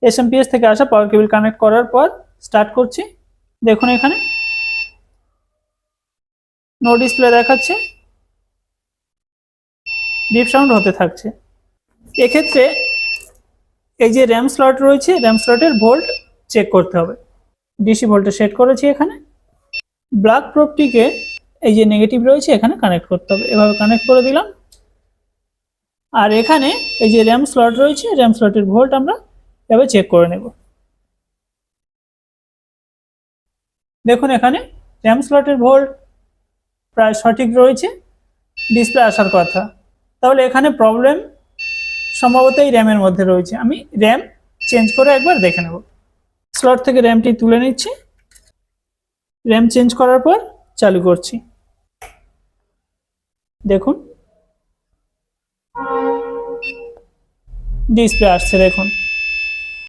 SMPS থেকে আসা পাওয়ার কেবল connect করার পর স্টার্ট করছি। দেখুন এখানে নো ডিসপ্লে দেখাচ্ছে, বিপ সাউন্ড হতে থাকছে। এক্ষেত্রে এই যে র্যাম স্লট রয়েছে, র্যাম স্লটের ভোল্ট চেক করতে হবে। ডিসি ভোল্টে সেট করেছি এখানে। ব্ল্যাক প্রোবটিকে এই যে নেগেটিভ রয়েছে এখানে কানেক্ট করতে হবে, এভাবে কানেক্ট করে দিলাম। আর এখানে এই যে র্যাম স্লট রয়েছে, র্যাম স্লটের ভোল্ট আমরা এভাবে চেক করে নেব। দেখুন এখানে র্যাম স্লটের ভোল্ট প্রায় সঠিক রয়েছে, ডিসপ্লে আসার কথা। তাহলে এখানে প্রবলেম সম্ভবত এই র্যামের মধ্যে রয়েছে। আমি র্যাম চেঞ্জ করে একবার দেখে নেব। স্লট থেকে র্যামটি তুলে নিচ্ছি, র্যাম চেঞ্জ করার পর চালু করছি। দেখুন ডিসপ্লে আসছে, দেখুন